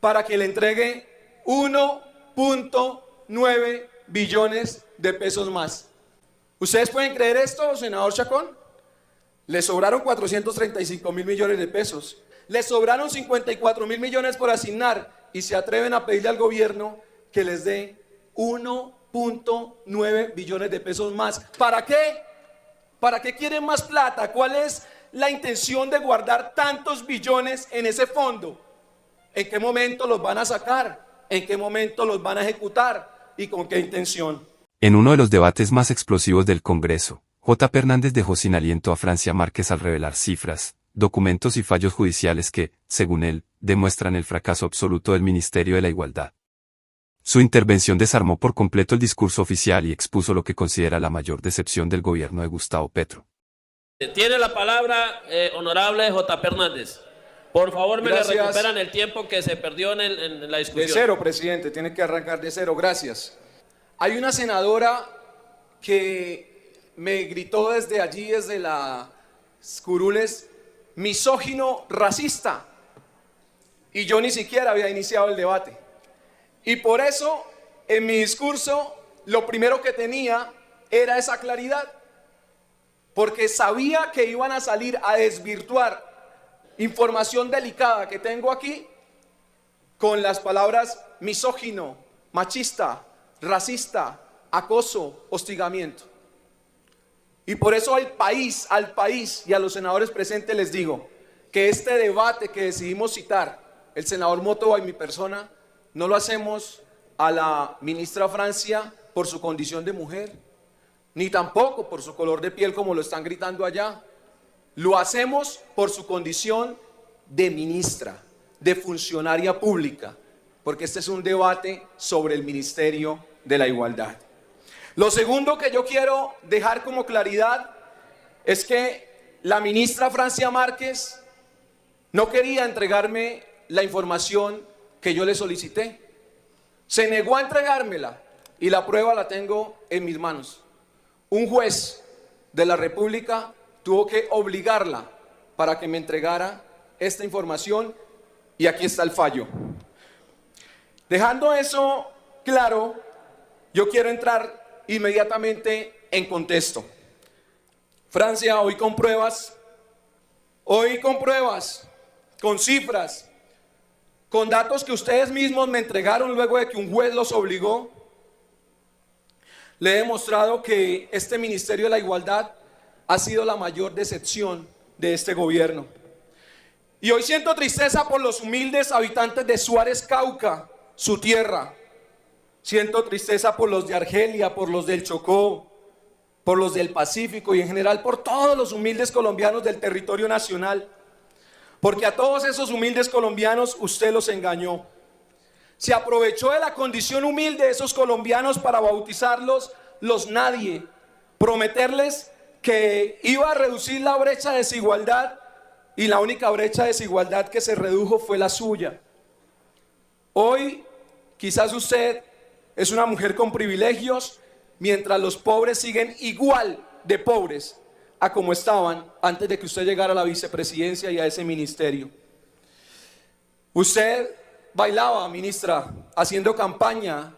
para que le entregue 1.9 billones de pesos más. ¿Ustedes pueden creer esto, senador Chacón? Le sobraron 435.000 millones de pesos. Le sobraron 54.000 millones por asignar y se atreven a pedirle al gobierno que les dé 1.9 billones de pesos más. ¿Para qué? ¿Para qué quieren más plata? ¿Cuál es la intención de guardar tantos billones en ese fondo? ¿En qué momento los van a sacar? ¿En qué momento los van a ejecutar? ¿Y con qué intención? En uno de los debates más explosivos del Congreso, J. Hernández dejó sin aliento a Francia Márquez al revelar cifras, documentos y fallos judiciales que, según él, demuestran el fracaso absoluto del Ministerio de la Igualdad. Su intervención desarmó por completo el discurso oficial y expuso lo que considera la mayor decepción del gobierno de Gustavo Petro. Tiene la palabra, honorable J. Hernández. Por favor, me le recuperan el tiempo que se perdió en la discusión. De cero, presidente, tiene que arrancar de cero, gracias. Hay una senadora que me gritó desde allí, desde las curules, misógino racista, y yo ni siquiera había iniciado el debate. Y por eso, en mi discurso, lo primero que tenía era esa claridad, porque sabía que iban a salir a desvirtuar información delicada que tengo aquí con las palabras misógino, machista, racista, acoso, hostigamiento. Y por eso al país y a los senadores presentes les digo que este debate que decidimos citar, el senador Motova y mi persona, no lo hacemos a la ministra Francia por su condición de mujer, ni tampoco por su color de piel como lo están gritando allá. Lo hacemos por su condición de ministra, de funcionaria pública, porque este es un debate sobre el Ministerio de la Igualdad. Lo segundo que yo quiero dejar como claridad es que la ministra Francia Márquez no quería entregarme la información que yo le solicité. Se negó a entregármela y la prueba la tengo en mis manos. Un juez de la República tuvo que obligarla para que me entregara esta información y aquí está el fallo. Dejando eso claro, yo quiero entrar inmediatamente en contexto. Francia, hoy con pruebas, con cifras, con datos que ustedes mismos me entregaron luego de que un juez los obligó, le he demostrado que este Ministerio de la Igualdad ha sido la mayor decepción de este gobierno. Y hoy siento tristeza por los humildes habitantes de Suárez, Cauca, su tierra. Siento tristeza por los de Argelia, por los del Chocó, por los del Pacífico y en general por todos los humildes colombianos del territorio nacional. Porque a todos esos humildes colombianos usted los engañó. Se aprovechó de la condición humilde de esos colombianos para bautizarlos los nadie, prometerles que iba a reducir la brecha de desigualdad y la única brecha de desigualdad que se redujo fue la suya. Hoy quizás usted es una mujer con privilegios, mientras los pobres siguen igual de pobres a como estaban antes de que usted llegara a la vicepresidencia y a ese ministerio. Usted bailaba, ministra, haciendo campaña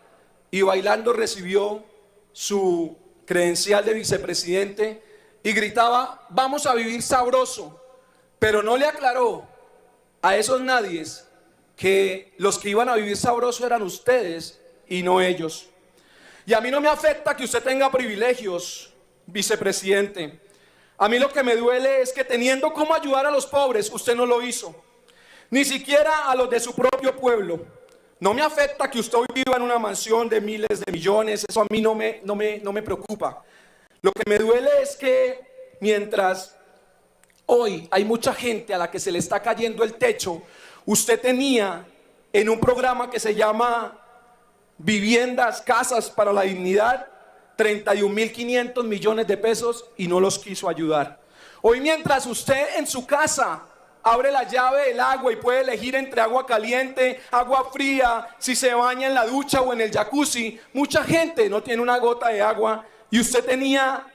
y bailando recibió su credencial de vicepresidente y gritaba, vamos a vivir sabroso, pero no le aclaró a esos nadies que los que iban a vivir sabroso eran ustedes y no ellos. Y a mí no me afecta que usted tenga privilegios, vicepresidente. A mí lo que me duele es que teniendo cómo ayudar a los pobres, usted no lo hizo. Ni siquiera a los de su propio pueblo. No me afecta que usted hoy viva en una mansión de miles de millones, eso a mí no me preocupa. Lo que me duele es que mientras hoy hay mucha gente a la que se le está cayendo el techo, usted tenía en un programa que se llama Viviendas, Casas para la Dignidad, 31.500 millones de pesos y no los quiso ayudar. Hoy mientras usted en su casa abre la llave del agua y puede elegir entre agua caliente, agua fría, si se baña en la ducha o en el jacuzzi, mucha gente no tiene una gota de agua y usted tenía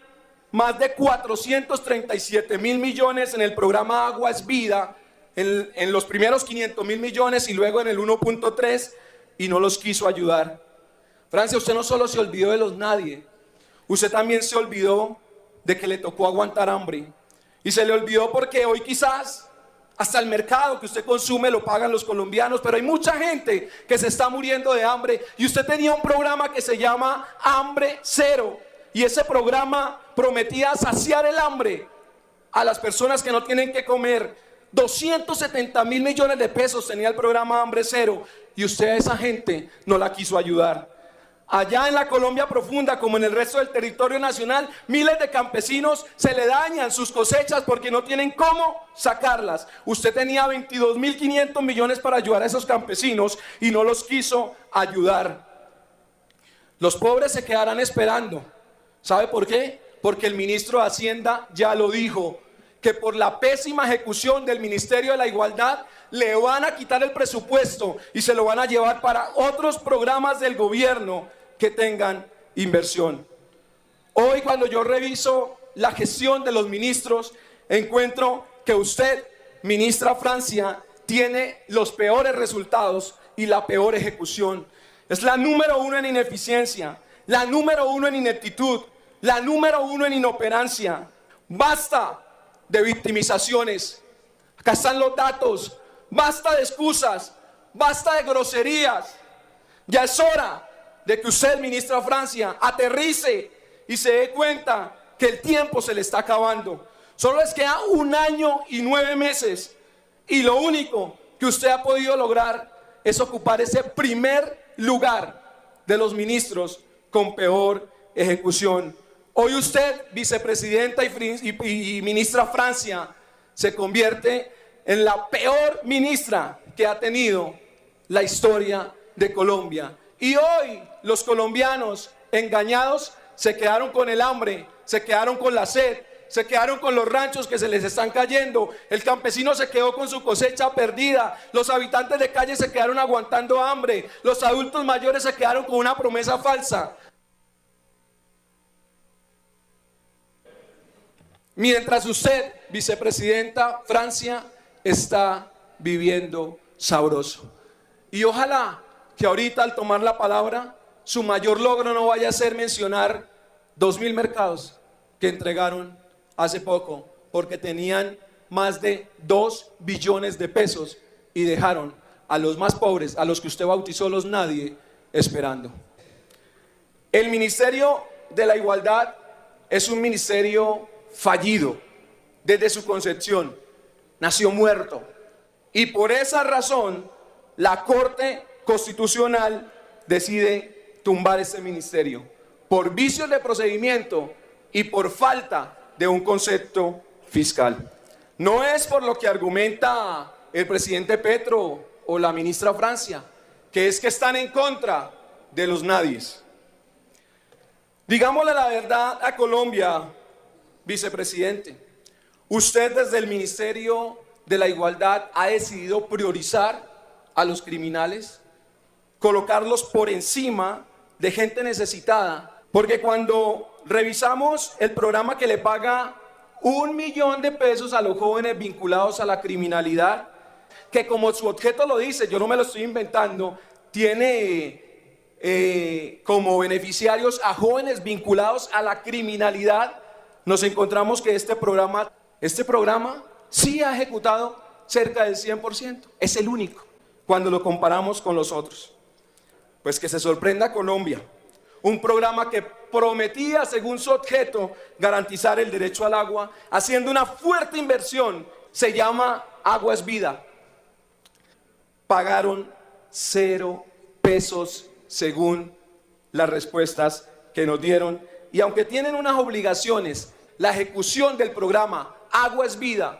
más de 437.000 millones en el programa Agua es Vida en los primeros 500.000 millones y luego en el 1.3 y no los quiso ayudar. Francia, usted no solo se olvidó de los nadie, usted también se olvidó de que le tocó aguantar hambre. Y se le olvidó porque hoy quizás hasta el mercado que usted consume lo pagan los colombianos, pero hay mucha gente que se está muriendo de hambre. Y usted tenía un programa que se llama Hambre Cero. Y ese programa prometía saciar el hambre a las personas que no tienen que comer. 270.000 millones de pesos tenía el programa Hambre Cero. Y usted a esa gente no la quiso ayudar. Allá en la Colombia profunda, como en el resto del territorio nacional, miles de campesinos se le dañan sus cosechas porque no tienen cómo sacarlas. Usted tenía 22.500 millones para ayudar a esos campesinos y no los quiso ayudar. Los pobres se quedarán esperando. ¿Sabe por qué? Porque el ministro de Hacienda ya lo dijo, que por la pésima ejecución del Ministerio de la Igualdad le van a quitar el presupuesto y se lo van a llevar para otros programas del gobierno que tengan inversión. Hoy, cuando yo reviso la gestión de los ministros, encuentro que usted, ministra Francia, tiene los peores resultados y la peor ejecución. Es la número 1 en ineficiencia, la número 1 en ineptitud, la número 1 en inoperancia. Basta de victimizaciones. Acá están los datos. Basta de excusas, basta de groserías. Ya es hora de que usted, ministra Francia, aterrice y se dé cuenta que el tiempo se le está acabando. Solo les queda 1 año y 9 meses y lo único que usted ha podido lograr es ocupar ese primer lugar de los ministros con peor ejecución. Hoy usted, vicepresidenta y ministra Francia, se convierte en la peor ministra que ha tenido la historia de Colombia. Y hoy los colombianos engañados se quedaron con el hambre, se quedaron con la sed, se quedaron con los ranchos que se les están cayendo. El campesino se quedó con su cosecha perdida. Los habitantes de calle se quedaron aguantando hambre. Los adultos mayores se quedaron con una promesa falsa. Mientras usted, vicepresidenta Francia, está viviendo sabroso. Y ojalá que ahorita al tomar la palabra, su mayor logro no vaya a ser mencionar 2.000 mercados que entregaron hace poco, porque tenían más de 2 billones de pesos y dejaron a los más pobres, a los que usted bautizó los nadie, esperando. El Ministerio de la Igualdad es un ministerio fallido desde su concepción, nació muerto, y por esa razón la Corte Constitucional decide tumbar este ministerio por vicios de procedimiento y por falta de un concepto fiscal. No es por lo que argumenta el presidente Petro o la ministra Francia, que es que están en contra de los nadies. Digámosle la verdad a Colombia, vicepresidente. Usted desde el Ministerio de la Igualdad ha decidido priorizar a los criminales, colocarlos por encima de gente necesitada, porque cuando revisamos el programa que le paga 1 millón de pesos a los jóvenes vinculados a la criminalidad, que como su objeto lo dice, yo no me lo estoy inventando, tiene como beneficiarios a jóvenes vinculados a la criminalidad, nos encontramos que este programa sí ha ejecutado cerca del 100%, es el único cuando lo comparamos con los otros. Pues que se sorprenda Colombia, un programa que prometía, según su objeto, garantizar el derecho al agua, haciendo una fuerte inversión, se llama Agua es Vida. Pagaron 0 pesos según las respuestas que nos dieron, y aunque tienen unas obligaciones, la ejecución del programa Agua es Vida,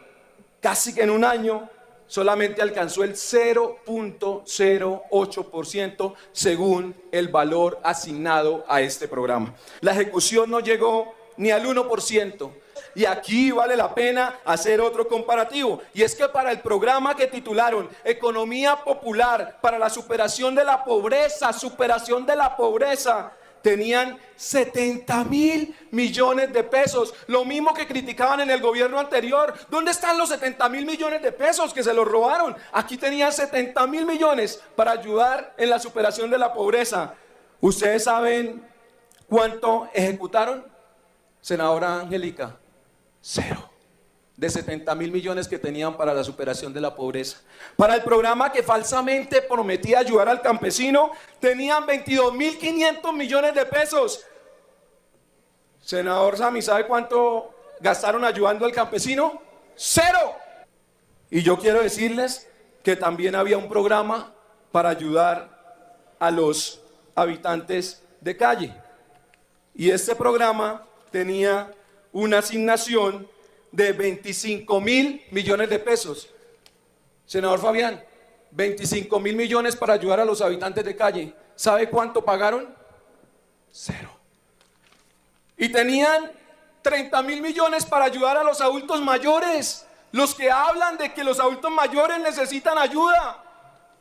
casi que en 1 año, solamente alcanzó el 0.08% según el valor asignado a este programa. La ejecución no llegó ni al 1%. Y aquí vale la pena hacer otro comparativo, y es que para el programa que titularon Economía Popular para la superación de la pobreza, tenían 70.000 millones de pesos. Lo mismo que criticaban en el gobierno anterior. ¿Dónde están los 70.000 millones de pesos que se los robaron? Aquí tenían 70.000 millones para ayudar en la superación de la pobreza. ¿Ustedes saben cuánto ejecutaron, senadora Angélica? 0. De 70.000 millones que tenían para la superación de la pobreza. Para el programa que falsamente prometía ayudar al campesino, tenían 22.500 millones de pesos. Senador Sammy, ¿sabe cuánto gastaron ayudando al campesino? 0. Y yo quiero decirles que también había un programa para ayudar a los habitantes de calle. Y este programa tenía una asignación de 25.000 millones de pesos. Senador Fabián, 25.000 millones para ayudar a los habitantes de calle. ¿Sabe cuánto pagaron? 0. Y tenían 30.000 millones para ayudar a los adultos mayores. Los que hablan de que los adultos mayores necesitan ayuda.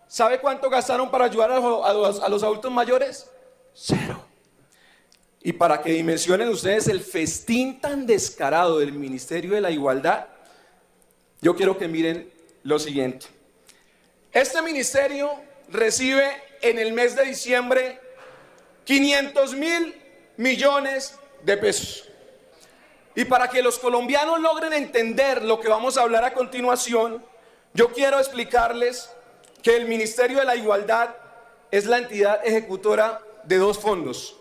¿Sabe cuánto gastaron para ayudar a los adultos mayores? 0. Y para que dimensionen ustedes el festín tan descarado del Ministerio de la Igualdad, yo quiero que miren lo siguiente. Este ministerio recibe en el mes de diciembre 500.000 millones de pesos. Y para que los colombianos logren entender lo que vamos a hablar a continuación, yo quiero explicarles que el Ministerio de la Igualdad es la entidad ejecutora de 2 fondos.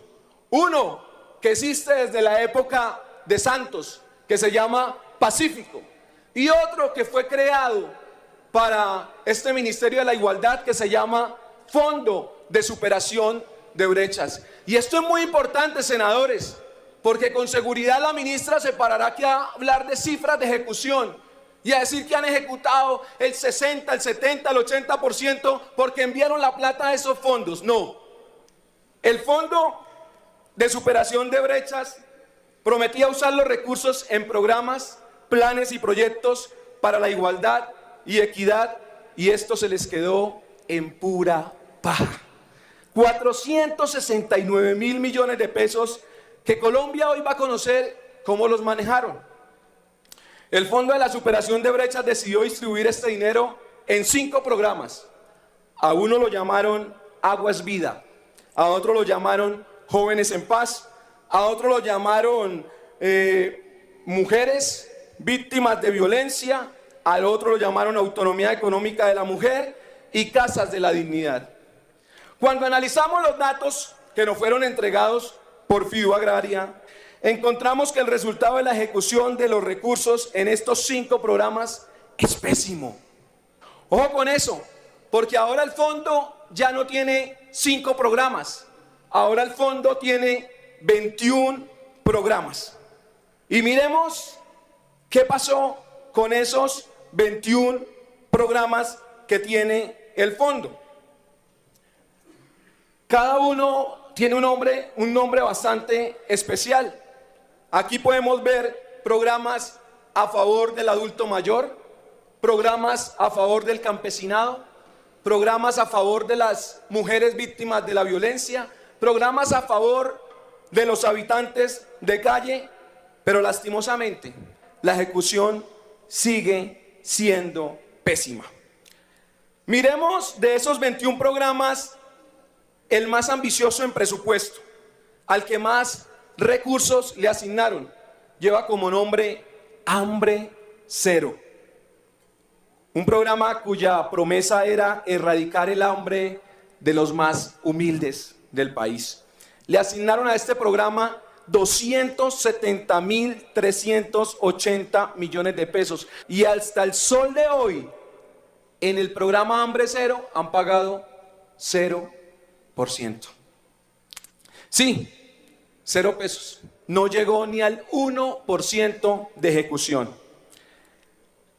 Uno que existe desde la época de Santos, que se llama Pacífico, y otro que fue creado para este Ministerio de la Igualdad, que se llama Fondo de Superación de Brechas. Y esto es muy importante, senadores, porque con seguridad la ministra se parará aquí a hablar de cifras de ejecución y a decir que han ejecutado el 60, el 70, el 80% porque enviaron la plata a esos fondos. No, el Fondo de Superación de Brechas prometía usar los recursos en programas, planes y proyectos para la igualdad y equidad, y esto se les quedó en pura paja. 469.000 millones de pesos que Colombia hoy va a conocer cómo los manejaron. El Fondo de la Superación de Brechas decidió distribuir este dinero en 5 programas. A uno lo llamaron Agua es Vida, a otro lo llamaron Jóvenes en Paz, a otro lo llamaron Mujeres Víctimas de Violencia, al otro lo llamaron Autonomía Económica de la Mujer y Casas de la Dignidad. Cuando analizamos los datos que nos fueron entregados por Fidu Agraria, encontramos que el resultado de la ejecución de los recursos en estos 5 programas es pésimo. Ojo con eso, porque ahora el fondo ya no tiene 5 programas. Ahora el fondo tiene 21 programas. Y miremos qué pasó con esos 21 programas que tiene el fondo. Cada uno tiene un nombre bastante especial. Aquí podemos ver programas a favor del adulto mayor, programas a favor del campesinado, programas a favor de las mujeres víctimas de la violencia, programas a favor de los habitantes de calle, pero lastimosamente la ejecución sigue siendo pésima. Miremos de esos 21 programas el más ambicioso en presupuesto, al que más recursos le asignaron. Lleva como nombre Hambre Cero. Un programa cuya promesa era erradicar el hambre de los más humildes del país. Le asignaron a este programa 270.380 millones de pesos y hasta el sol de hoy en el programa Hambre Cero han pagado 0%. Sí, 0 pesos. No llegó ni al 1% de ejecución.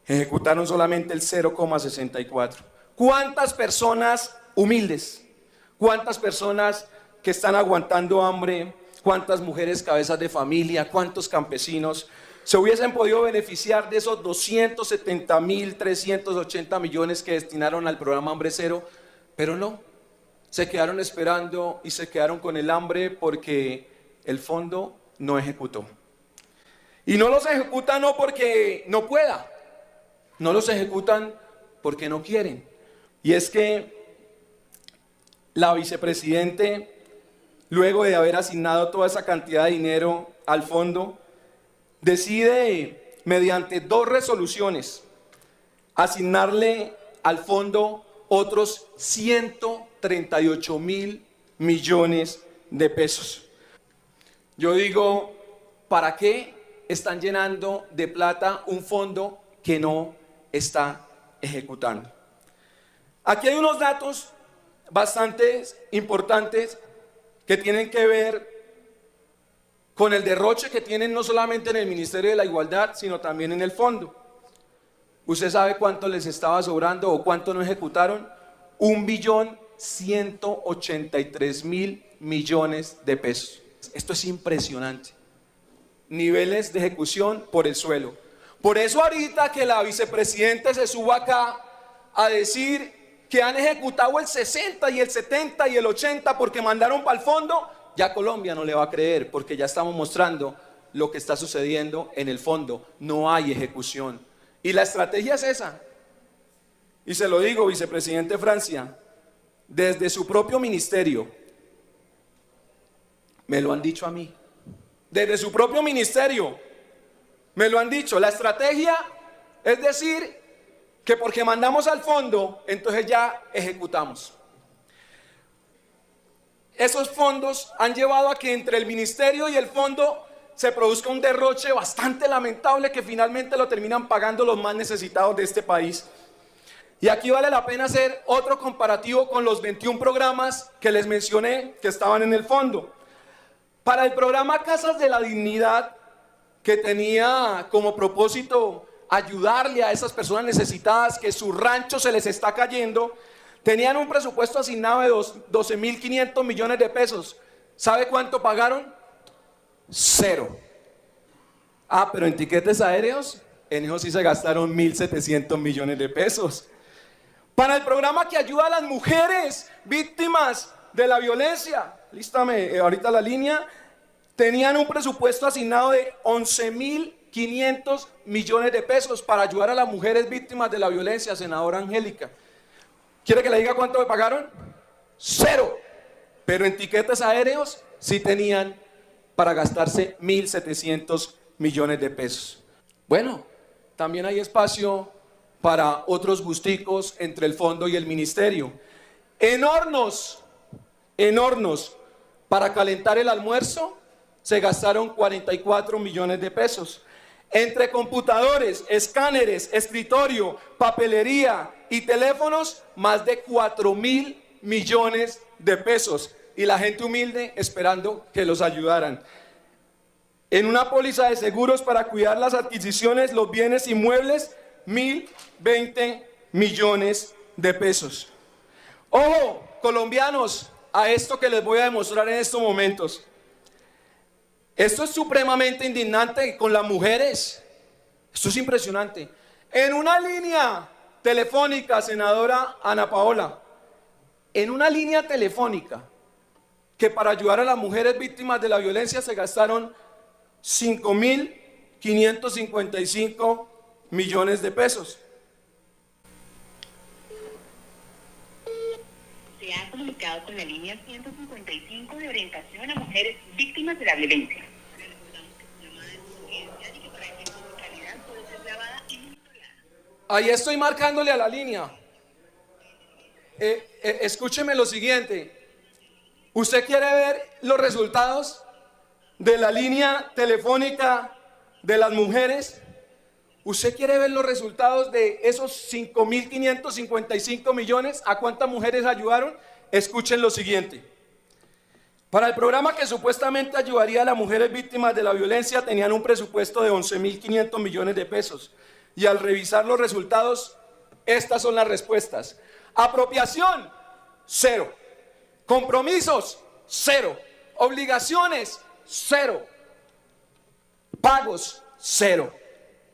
Ejecutaron solamente el 0,64. ¿Cuántas personas humildes? ¿Cuántas personas que están aguantando hambre? ¿Cuántas mujeres cabezas de familia? ¿Cuántos campesinos se hubiesen podido beneficiar de esos 270.380 millones que destinaron al programa Hambre Cero? Pero no. se quedaron esperando y se quedaron con el hambre porque el fondo no ejecutó. Y no los ejecutan no porque no pueda, no los ejecutan porque no quieren. Y es que la vicepresidente, luego de haber asignado toda esa cantidad de dinero al fondo, decide, mediante 2 resoluciones, asignarle al fondo otros 138.000 millones de pesos. Yo digo, ¿para qué están llenando de plata un fondo que no está ejecutando? Aquí hay unos datos bastante importantes que tienen que ver con el derroche que tienen no solamente en el Ministerio de la Igualdad, sino también en el fondo. ¿Usted sabe cuánto les estaba sobrando o cuánto no ejecutaron? 1.183.000 millones de pesos. Esto es impresionante. Niveles de ejecución por el suelo. Por eso ahorita que la vicepresidenta se suba acá a decir que han ejecutado el 60 y el 70 y el 80 porque mandaron para el fondo, ya Colombia no le va a creer, porque ya estamos mostrando lo que está sucediendo en el fondo. No hay ejecución. Y la estrategia es esa. Y se lo digo, vicepresidente Francia, desde su propio ministerio, me lo han dicho a mí, desde su propio ministerio, me lo han dicho. La estrategia es decir que porque mandamos al fondo, entonces ya ejecutamos. Esos fondos han llevado a que entre el ministerio y el fondo se produzca un derroche bastante lamentable que finalmente lo terminan pagando los más necesitados de este país. Y aquí vale la pena hacer otro comparativo con los 21 programas que les mencioné que estaban en el fondo. Para el programa Casas de la Dignidad, que tenía como propósito ayudarle a esas personas necesitadas que su rancho se les está cayendo, tenían un presupuesto asignado de 12.500 millones de pesos. ¿Sabe cuánto pagaron? 0. Pero en tiquetes aéreos, en eso sí se gastaron 1.700 millones de pesos. Para el programa que ayuda a las mujeres víctimas de la violencia, lístame ahorita la línea, tenían un presupuesto asignado de 11.500 millones de pesos para ayudar a las mujeres víctimas de la violencia, senadora Angélica. ¿Quiere que le diga cuánto me pagaron? 0. Pero en tiquetes aéreos sí tenían para gastarse 1.700 millones de pesos. Bueno, también hay espacio para otros gusticos entre el fondo y el ministerio. En hornos para calentar el almuerzo se gastaron 44 millones de pesos. Entre computadores, escáneres, escritorio, papelería y teléfonos, más de 4.000 millones de pesos. Y la gente humilde esperando que los ayudaran. En una póliza de seguros para cuidar las adquisiciones, los bienes inmuebles, 1.020 millones de pesos. Ojo, colombianos, a esto que les voy a demostrar en estos momentos. Esto es supremamente indignante con las mujeres. Esto es impresionante. En una línea telefónica, senadora Ana Paola, en una línea telefónica que para ayudar a las mujeres víctimas de la violencia se gastaron 5.555 millones de pesos. Se ha comunicado con la línea 155 de orientación a mujeres víctimas de la violencia. Ahí estoy marcándole a la línea. Escúcheme lo siguiente. ¿Usted quiere ver los resultados de la línea telefónica de las mujeres? ¿Usted quiere ver los resultados de esos 5.555 millones? ¿A cuántas mujeres ayudaron? Escuchen lo siguiente. Para el programa que supuestamente ayudaría a las mujeres víctimas de la violencia, tenían un presupuesto de 11.500 millones de pesos. Y al revisar los resultados, estas son las respuestas. Apropiación, 0. Compromisos, 0. Obligaciones, 0. Pagos, 0.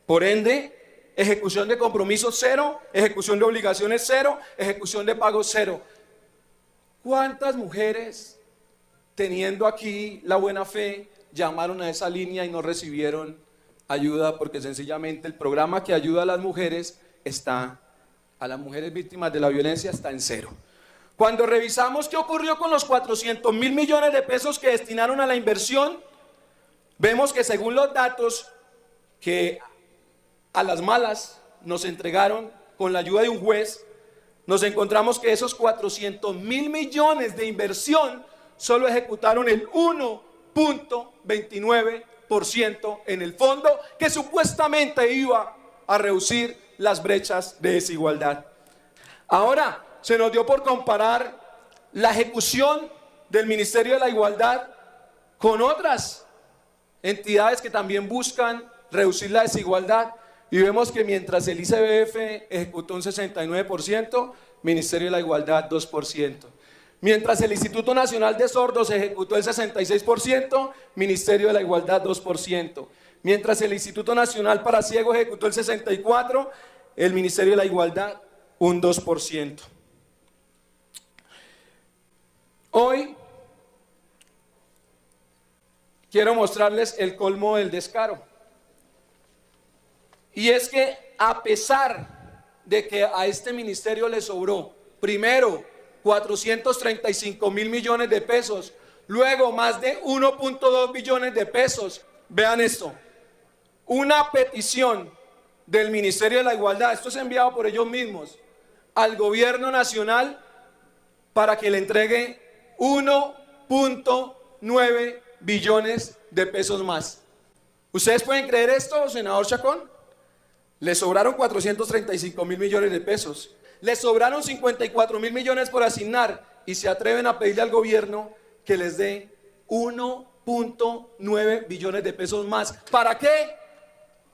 Por ende, ejecución de compromisos, 0. Ejecución de obligaciones, 0. Ejecución de pagos, 0. ¿Cuántas mujeres, teniendo aquí la buena fe, llamaron a esa línea y no recibieron ayuda? Porque sencillamente el programa que ayuda a las mujeres a las mujeres víctimas de la violencia está en cero. Cuando revisamos qué ocurrió con los 400.000 millones de pesos que destinaron a la inversión, vemos que según los datos que a las malas nos entregaron con la ayuda de un juez, nos encontramos que esos 400.000 millones de inversión solo ejecutaron el 1.29% en el fondo que supuestamente iba a reducir las brechas de desigualdad. Ahora se nos dio por comparar la ejecución del Ministerio de la Igualdad con otras entidades que también buscan reducir la desigualdad, y vemos que mientras el ICBF ejecutó un 69%, Ministerio de la Igualdad 2%. Mientras el Instituto Nacional de Sordos ejecutó el 66%, Ministerio de la Igualdad 2%. Mientras el Instituto Nacional para Ciegos ejecutó el 64%, el Ministerio de la Igualdad un 2%. Hoy quiero mostrarles el colmo del descaro. Y es que a pesar de que a este ministerio le sobró, primero, 435.000 millones de pesos, luego más de 1.2 billones de pesos, vean esto, una petición del Ministerio de la Igualdad, esto es enviado por ellos mismos, al gobierno nacional para que le entregue 1.9 billones de pesos más. ¿Ustedes pueden creer esto, senador Chacón? Le sobraron 435.000 millones de pesos, le sobraron 54.000 millones por asignar y se atreven a pedirle al gobierno que les dé 1.9 billones de pesos más. ¿Para qué?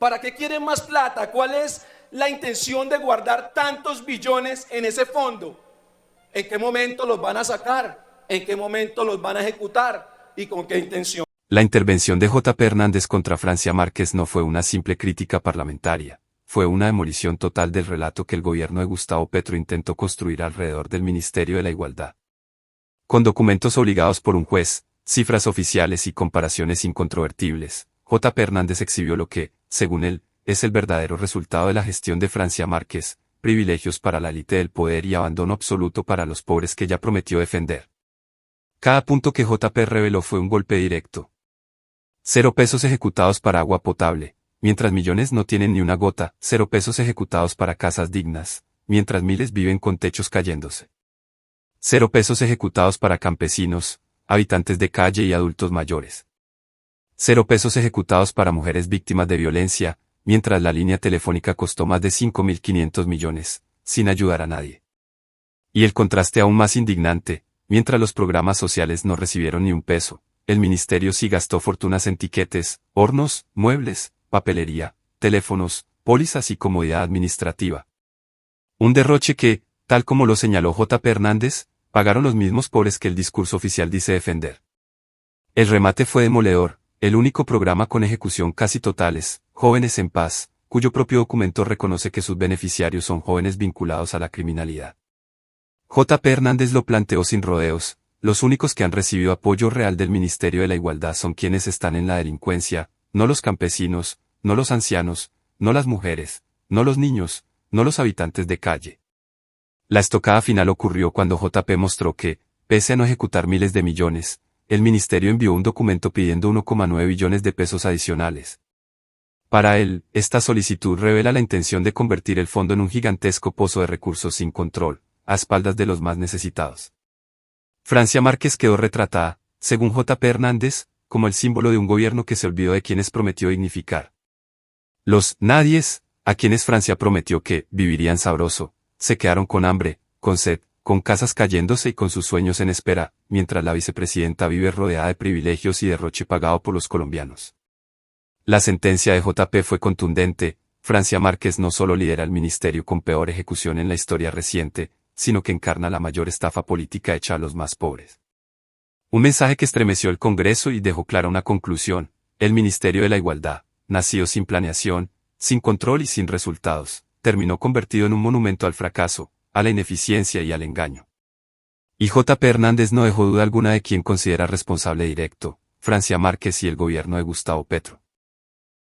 ¿Para qué quieren más plata? ¿Cuál es la intención de guardar tantos billones en ese fondo? ¿En qué momento los van a sacar? ¿En qué momento los van a ejecutar? ¿Y con qué intención? La intervención de J.P. Hernández contra Francia Márquez no fue una simple crítica parlamentaria, fue una demolición total del relato que el gobierno de Gustavo Petro intentó construir alrededor del Ministerio de la Igualdad. Con documentos obligados por un juez, cifras oficiales y comparaciones incontrovertibles, J.P. Hernández exhibió lo que, según él, es el verdadero resultado de la gestión de Francia Márquez, privilegios para la élite del poder y abandono absoluto para los pobres que ya prometió defender. Cada punto que J.P. reveló fue un golpe directo. 0 pesos ejecutados para agua potable, mientras millones no tienen ni una gota, 0 pesos ejecutados para casas dignas, mientras miles viven con techos cayéndose. 0 pesos ejecutados para campesinos, habitantes de calle y adultos mayores. 0 pesos ejecutados para mujeres víctimas de violencia, mientras la línea telefónica costó más de 5.500 millones, sin ayudar a nadie. Y el contraste aún más indignante, mientras los programas sociales no recibieron ni un peso, el ministerio sí gastó fortunas en tiquetes, hornos, muebles, papelería, teléfonos, pólizas y comodidad administrativa. Un derroche que, tal como lo señaló J.P. Hernández, pagaron los mismos pobres que el discurso oficial dice defender. El remate fue demoledor, el único programa con ejecución casi totales, Jóvenes en Paz, cuyo propio documento reconoce que sus beneficiarios son jóvenes vinculados a la criminalidad. J.P. Hernández lo planteó sin rodeos, los únicos que han recibido apoyo real del Ministerio de la Igualdad son quienes están en la delincuencia, no los campesinos, no los ancianos, no las mujeres, no los niños, no los habitantes de calle. La estocada final ocurrió cuando J.P. mostró que, pese a no ejecutar miles de millones, el ministerio envió un documento pidiendo 1,9 billones de pesos adicionales. Para él, esta solicitud revela la intención de convertir el fondo en un gigantesco pozo de recursos sin control, a espaldas de los más necesitados. Francia Márquez quedó retratada, según J.P. Hernández, como el símbolo de un gobierno que se olvidó de quienes prometió dignificar. Los nadies, a quienes Francia prometió que vivirían sabroso, se quedaron con hambre, con sed, con casas cayéndose y con sus sueños en espera, mientras la vicepresidenta vive rodeada de privilegios y derroche pagado por los colombianos. La sentencia de J.P. fue contundente, Francia Márquez no solo lidera el ministerio con peor ejecución en la historia reciente, sino que encarna la mayor estafa política hecha a los más pobres. Un mensaje que estremeció el Congreso y dejó clara una conclusión: el Ministerio de la Igualdad, nacido sin planeación, sin control y sin resultados, terminó convertido en un monumento al fracaso, a la ineficiencia y al engaño. Y J.P. Hernández no dejó duda alguna de quién considera responsable directo, Francia Márquez y el gobierno de Gustavo Petro.